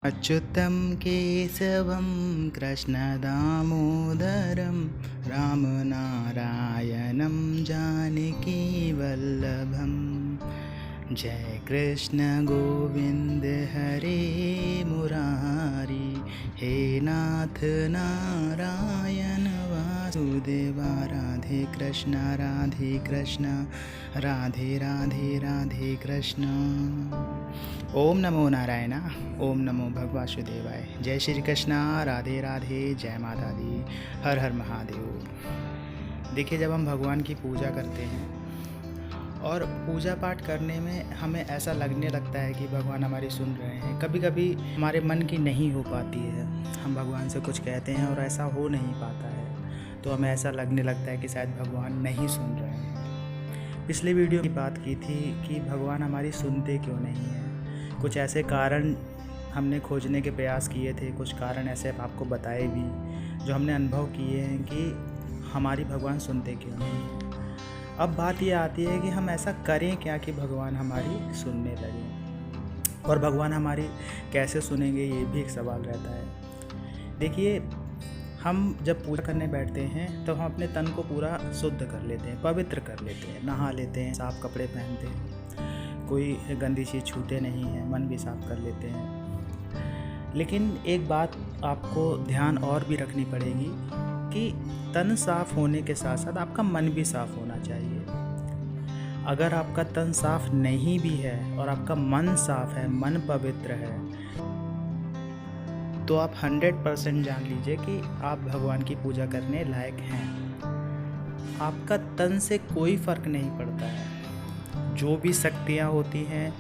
अच्युतं केशवं कृष्णदामोदरं रामनारायणं जानकीवल्लभं। जय कृष्ण गोविंद हरे मुरारी, हे नाथ नारायण वासुदेवा। राधे कृष्ण राधे कृष्ण राधे राधे राधे कृष्ण। ओम नमो नारायण, ओम नमो भगवान वासुदेवाय। जय श्री कृष्ण, राधे राधे, जय माता दी, हर हर महादेव। देखिए, जब हम भगवान की पूजा करते हैं और पूजा पाठ करने में हमें ऐसा लगने लगता है कि भगवान हमारी सुन रहे हैं। कभी कभी हमारे मन की नहीं हो पाती है, हम भगवान से कुछ कहते हैं और ऐसा हो नहीं पाता है, तो हमें ऐसा लगने लगता है कि शायद भगवान नहीं सुन रहे हैं। पिछले वीडियो की बात की थी कि भगवान हमारी सुनते क्यों नहीं हैं। कुछ ऐसे कारण हमने खोजने के प्रयास किए थे, कुछ कारण ऐसे आपको बताए भी जो हमने अनुभव किए हैं कि हमारी भगवान सुनते क्यों नहीं। अब बात ये आती है कि हम ऐसा करें क्या कि भगवान हमारी सुनने लगें, और भगवान हमारी कैसे सुनेंगे, ये भी एक सवाल रहता है। देखिए, हम जब पूजा करने बैठते हैं तो हम अपने तन को पूरा शुद्ध कर लेते हैं, पवित्र कर लेते हैं, नहा लेते हैं, साफ़ कपड़े पहनते हैं, कोई गंदी चीज़ छूते नहीं हैं, मन भी साफ़ कर लेते हैं। लेकिन एक बात आपको ध्यान और भी रखनी पड़ेगी कि तन साफ़ होने के साथ साथ आपका मन भी साफ़ होना चाहिए। अगर आपका तन साफ़ नहीं भी है और आपका मन साफ़ है, मन पवित्र है, तो आप 100% जान लीजिए कि आप भगवान की पूजा करने लायक हैं। आपका तन से कोई फ़र्क नहीं पड़ता है। जो भी शक्तियाँ होती हैं,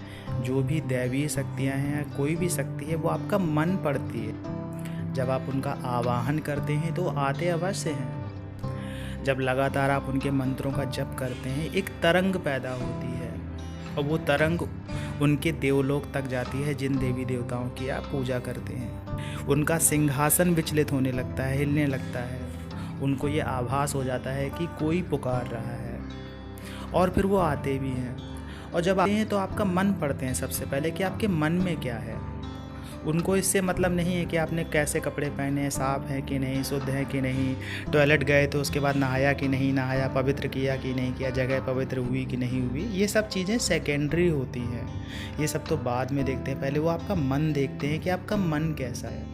जो भी दैवीय शक्तियाँ हैं, कोई भी शक्ति है, वो आपका मन पड़ती है। जब आप उनका आवाहन करते हैं तो आते अवश्य हैं। जब लगातार आप उनके मंत्रों का जप करते हैं, एक तरंग पैदा होती है और वो तरंग उनके देवलोक तक जाती है जिन देवी देवताओं की आप पूजा करते हैं। उनका सिंहासन विचलित होने लगता है, हिलने लगता है। उनको ये आभास हो जाता है कि कोई पुकार रहा है, और फिर वो आते भी हैं। और जब आते हैं तो आपका मन पढ़ते हैं सबसे पहले कि आपके मन में क्या है। उनको इससे मतलब नहीं है कि आपने कैसे कपड़े पहने हैं, साफ़ हैं कि नहीं, शुद्ध है कि नहीं, टॉयलेट गए तो उसके बाद नहाया कि नहीं नहाया, पवित्र किया कि नहीं किया, जगह पवित्र हुई कि नहीं हुई। ये सब चीज़ें सेकेंडरी होती हैं, ये सब तो बाद में देखते हैं। पहले वो आपका मन देखते हैं कि आपका मन कैसा है,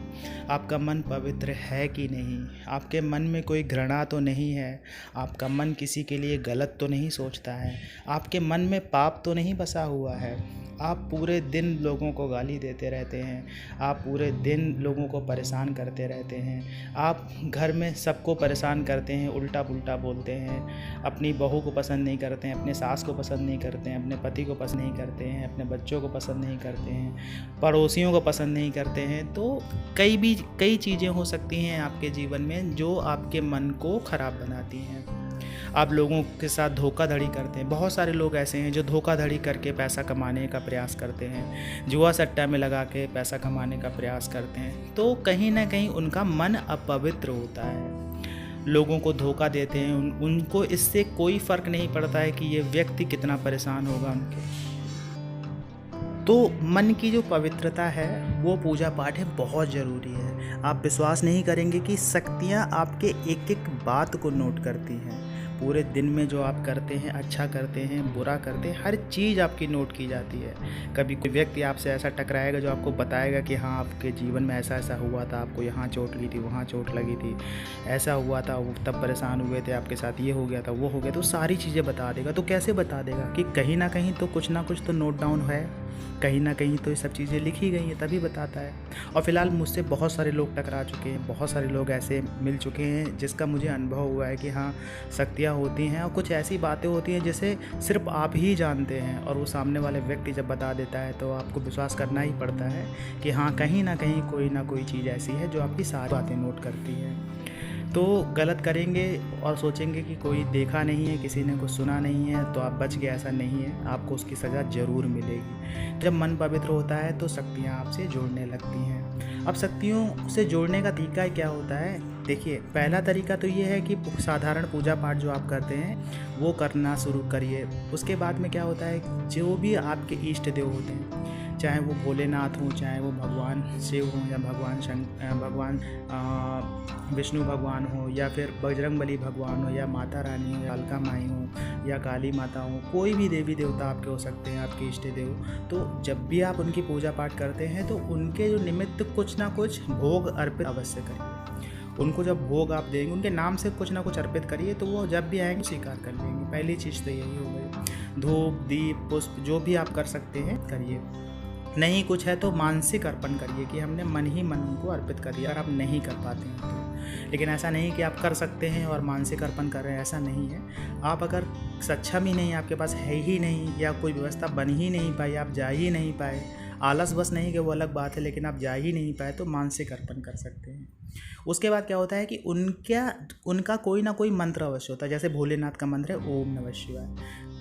आपका मन पवित्र है कि नहीं, आपके मन में कोई घृणा तो नहीं है, आपका मन किसी के लिए गलत तो नहीं सोचता है, आपके मन में पाप तो नहीं बसा हुआ है। आप पूरे दिन लोगों को गाली देते रहते हैं, आप पूरे दिन लोगों को परेशान करते रहते हैं, आप घर में सबको परेशान करते हैं, उल्टा पुल्टा बोलते हैं, अपनी बहू को पसंद नहीं करते हैं, अपने सास को पसंद नहीं करते हैं, अपने पति को पसंद नहीं करते हैं, अपने बच्चों को पसंद नहीं करते हैं, पड़ोसियों को पसंद नहीं करते हैं। तो कई चीज़ें हो सकती हैं आपके जीवन में जो आपके मन को ख़राब बनाती हैं। आप लोगों के साथ धोखाधड़ी करते हैं। बहुत सारे लोग ऐसे हैं जो धोखाधड़ी करके पैसा कमाने का प्रयास करते हैं, जुआ सट्टा में लगा के पैसा कमाने का प्रयास करते हैं। तो कहीं ना कहीं उनका मन अपवित्र होता है, लोगों को धोखा देते हैं। उनको इससे कोई फ़र्क नहीं पड़ता है कि ये व्यक्ति कितना परेशान होगा उनके। तो मन की जो पवित्रता है वो पूजा पाठ है, बहुत ज़रूरी है। आप विश्वास नहीं करेंगे कि शक्तियाँ आपके एक एक बात को नोट करती हैं। पूरे दिन में जो आप करते हैं, अच्छा करते हैं, बुरा करते हैं, हर चीज़ आपकी नोट की जाती है। कभी कोई व्यक्ति आपसे ऐसा टकराएगा जो आपको बताएगा कि हाँ, आपके जीवन में ऐसा ऐसा हुआ था, आपको यहाँ चोट लगी थी, वहाँ चोट लगी थी, ऐसा हुआ था, वो तब परेशान हुए थे, आपके साथ ये हो गया था, वो हो गया, तो सारी चीज़ें बता देगा। तो कैसे बता देगा कि कहीं ना कहीं तो कुछ ना कुछ तो नोट डाउन है, कहीं ना कहीं तो ये सब चीज़ें लिखी गई हैं, तभी बताता है। और फ़िलहाल मुझसे बहुत सारे लोग टकरा चुके हैं, बहुत सारे लोग ऐसे मिल चुके हैं जिसका मुझे अनुभव हुआ है कि हाँ, शक्तियाँ होती हैं और कुछ ऐसी बातें होती हैं जिसे सिर्फ आप ही जानते हैं, और वो सामने वाले व्यक्ति जब बता देता है तो आपको विश्वास करना ही पड़ता है कि हाँ, कहीं ना कहीं कोई ना कोई चीज़ ऐसी है जो आपकी सारी बातें नोट करती है। तो गलत करेंगे और सोचेंगे कि कोई देखा नहीं है, किसी ने कुछ सुना नहीं है, तो आप बच गए, ऐसा नहीं है, आपको उसकी सज़ा ज़रूर मिलेगी। जब मन पवित्र होता है तो शक्तियाँ आपसे जुड़ने लगती हैं। अब शक्तियों से जोड़ने का तरीका क्या होता है? देखिए, पहला तरीका तो ये है कि साधारण पूजा पाठ जो आप करते हैं वो करना शुरू करिए। उसके बाद में क्या होता है, जो भी आपके इष्ट देव होते हैं, चाहे वो भोलेनाथ हों, चाहे वो भगवान शिव हों, या भगवान विष्णु भगवान हो, या फिर बजरंगबली भगवान हो, या माता रानी हो, या अलका माई हो, या काली माता हो, कोई भी देवी देवता आपके हो सकते हैं, आपके इष्ट देव। तो जब भी आप उनकी पूजा पाठ करते हैं तो उनके जो निमित्त कुछ ना कुछ भोग अर्पित अवश्य करिए। उनको जब भोग आप देंगे, उनके नाम से कुछ ना कुछ अर्पित करिए, तो वो जब भी आएंगे स्वीकार कर लेंगे। पहली चीज़ तो यही हो गई। धूप, दीप, पुष्प जो भी आप कर सकते हैं करिए। नहीं कुछ है तो मानसिक अर्पण करिए कि हमने मन ही मन उनको अर्पित कर दिया। अगर आप नहीं कर पाते हैं तो, लेकिन ऐसा नहीं कि आप कर सकते हैं और मानसिक अर्पण कर रहे हैं, ऐसा नहीं है। आप अगर सक्षम ही नहीं, आपके पास है ही नहीं, या कोई व्यवस्था बन ही नहीं पाई, आप जा ही नहीं पाए, आलस बस नहीं कि वो अलग बात है, लेकिन आप जा ही नहीं पाए, तो मानसिक अर्पण कर सकते हैं। उसके बाद क्या होता है कि उनका कोई ना कोई मंत्र अवश्य होता है। जैसे भोलेनाथ का मंत्र है ओम नमः शिवाय,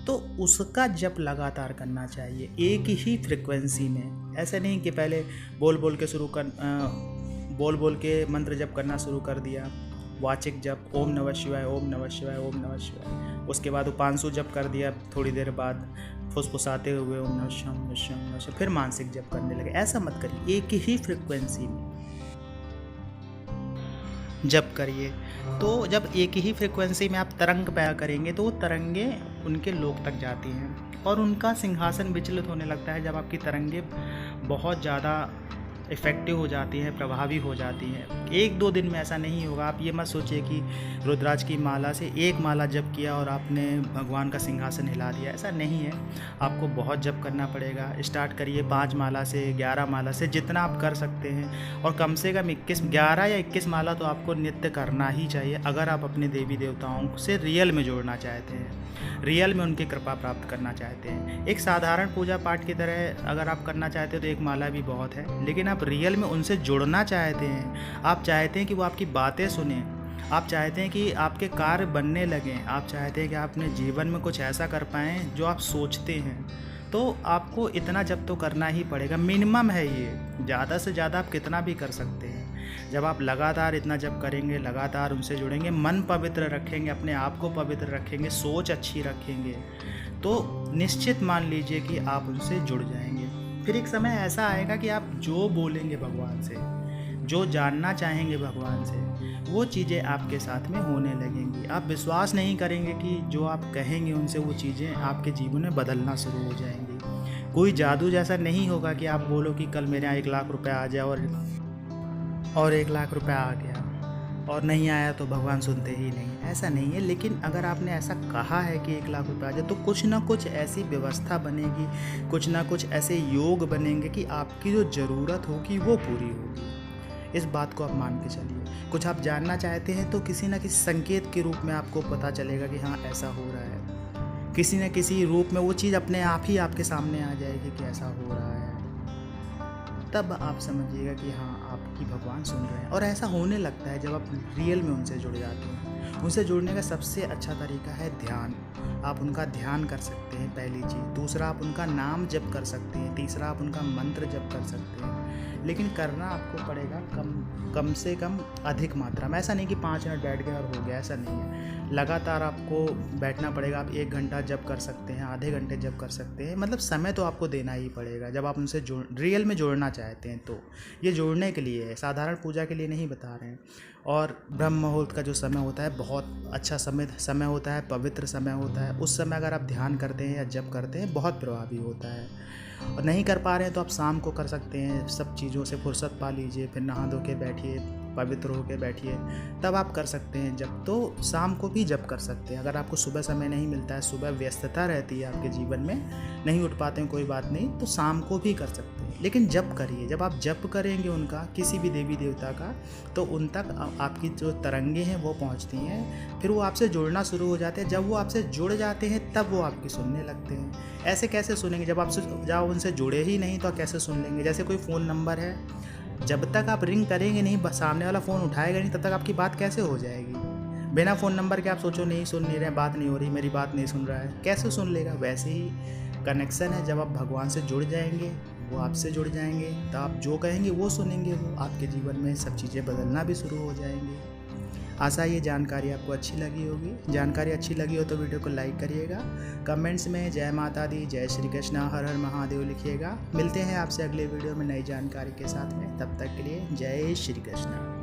तो उसका जप लगातार करना चाहिए एक ही फ्रिक्वेंसी में। ऐसे नहीं कि पहले बोल बोल के मंत्र जप करना शुरू कर दिया, वाचिक जप ओम नमः शिवाय, ओम नमः शिवाय, ओम नमः शिवाय। उसके बाद उपांशु जप कर दिया, थोड़ी देर बाद फुसफुसाते हुए ओम नमः शिवाय, फिर मानसिक जप करने लगे। ऐसा मत करिए, एक ही फ्रिक्वेंसी में जप करिए। तो जब एक ही फ्रिक्वेंसी में आप तरंग पैदा करेंगे तो वो तरंगे उनके लोक तक जाती हैं और उनका सिंहासन विचलित होने लगता है। जब आपकी तरंगे बहुत ज़्यादा इफ़ेक्टिव हो जाती हैं, प्रभावी हो जाती हैं, 1-2 दिन में ऐसा नहीं होगा। आप ये मत सोचिए कि रुद्राक्ष की माला से एक माला जप किया और आपने भगवान का सिंहासन हिला दिया, ऐसा नहीं है। आपको बहुत जप करना पड़ेगा। स्टार्ट करिए 5 माला से, 11 माला से, जितना आप कर सकते हैं। और कम से कम 11 या 21 माला तो आपको नित्य करना ही चाहिए, अगर आप अपने देवी देवताओं से रियल में जोड़ना चाहते हैं, रियल में उनकी कृपा प्राप्त करना चाहते हैं। एक साधारण पूजा पाठ की तरह अगर आप करना चाहते हो तो एक माला भी बहुत है, लेकिन आप रियल में उनसे जुड़ना चाहते हैं, आप चाहते हैं कि वो आपकी बातें सुने, आप चाहते हैं कि आपके कार्य बनने लगें, आप चाहते हैं कि आप अपने जीवन में कुछ ऐसा कर पाएँ जो आप सोचते हैं, तो आपको इतना जप तो करना ही पड़ेगा। मिनिमम है ये, ज़्यादा से ज़्यादा आप कितना भी कर सकते हैं। जब आप लगातार इतना जप करेंगे, लगातार उनसे जुड़ेंगे, मन पवित्र रखेंगे, अपने आप को पवित्र रखेंगे, सोच अच्छी रखेंगे, तो निश्चित मान लीजिए कि आप उनसे जुड़ जाएंगे। फिर एक समय ऐसा आएगा कि आप जो बोलेंगे भगवान से, जो जानना चाहेंगे भगवान से, वो चीज़ें आपके साथ में होने लगेंगी। आप विश्वास नहीं करेंगे कि जो आप कहेंगे उनसे वो चीज़ें आपके जीवन में बदलना शुरू हो जाएंगी। कोई जादू जैसा नहीं होगा कि आप बोलो कि कल मेरे यहाँ 1 लाख रुपए आ जाए और 1 लाख रुपए आ गया, और नहीं आया तो भगवान सुनते ही नहीं, ऐसा नहीं है। लेकिन अगर आपने ऐसा कहा है कि 1 लाख रुपए आ जाए, तो कुछ ना कुछ ऐसी व्यवस्था बनेगी, कुछ ना कुछ ऐसे योग बनेंगे कि आपकी जो ज़रूरत होगी वो पूरी होगी। इस बात को आप मान के चलिए। कुछ आप जानना चाहते हैं तो किसी न किसी संकेत के रूप में आपको पता चलेगा कि हाँ ऐसा हो रहा है, किसी न किसी रूप में वो चीज़ अपने आप ही आपके सामने आ जाएगी कि ऐसा हो रहा है। तब आप समझिएगा कि हाँ आपकी भगवान सुन रहे हैं। और ऐसा होने लगता है जब आप रियल में उनसे जुड़ जाते हैं। उनसे जुड़ने का सबसे अच्छा तरीका है ध्यान। आप उनका ध्यान कर सकते हैं, पहली चीज़। दूसरा, आप उनका नाम जप कर सकते हैं। तीसरा, आप उनका मंत्र जप कर सकते हैं। लेकिन करना आपको पड़ेगा कम से कम अधिक मात्रा में। ऐसा नहीं कि 5 मिनट बैठ गए और हो गया, ऐसा नहीं है। लगातार आपको बैठना पड़ेगा। आप 1 घंटा जप कर सकते हैं, आधे घंटे जप कर सकते हैं, मतलब समय तो आपको देना ही पड़ेगा जब आप उनसे रियल में जोड़ना चाहते हैं। तो ये जोड़ने के लिए है, साधारण पूजा के लिए नहीं बता रहे हैं। और ब्रह्म मुहूर्त का जो समय होता है बहुत अच्छा समय होता है, पवित्र समय होता है। उस समय अगर आप ध्यान करते हैं या जप करते हैं बहुत प्रभावी होता है। और नहीं कर पा रहे हैं तो आप शाम को कर सकते हैं। सब चीज़ों से फुर्सत पा लीजिए, फिर नहा धो के बैठिए, पवित्र होकर बैठिए, तब आप कर सकते हैं जब। तो शाम को भी जप कर सकते हैं। अगर आपको सुबह समय नहीं मिलता है, सुबह व्यस्तता रहती है आपके जीवन में, नहीं उठ पाते हैं, कोई बात नहीं, तो शाम को भी कर सकते हैं। लेकिन जप करिए। जब आप जप करेंगे उनका, किसी भी देवी देवता का, तो उन तक आपकी जो तरंगे हैं वो पहुंचती हैं, फिर वो आपसे जुड़ना शुरू हो जाते हैं। जब वो आपसे जुड़ जाते हैं तब वो आपकी सुनने लगते हैं। ऐसे कैसे सुनेंगे जब उनसे जुड़े ही नहीं, तो कैसे सुन लेंगे। जैसे कोई फ़ोन नंबर है, जब तक आप रिंग करेंगे नहीं, सामने वाला फ़ोन उठाएगा नहीं, तब तक आपकी बात कैसे हो जाएगी। बिना फ़ोन नंबर के आप सोचो नहीं सुन नहीं रहे, बात नहीं हो रही, मेरी बात नहीं सुन रहा है, कैसे सुन लेगा। वैसे ही कनेक्शन है, जब आप भगवान से जुड़ जाएंगे, वो आपसे जुड़ जाएंगे, तो आप जो कहेंगे वो सुनेंगे। वो आपके जीवन में सब चीज़ें बदलना भी शुरू हो जाएंगी। आशा ये जानकारी आपको अच्छी लगी होगी। जानकारी अच्छी लगी हो तो वीडियो को लाइक करिएगा, कमेंट्स में जय माता दी, जय श्री कृष्णा, हर हर महादेव लिखिएगा। मिलते हैं आपसे अगले वीडियो में नई जानकारी के साथ में, तब तक के लिए जय श्री कृष्णा।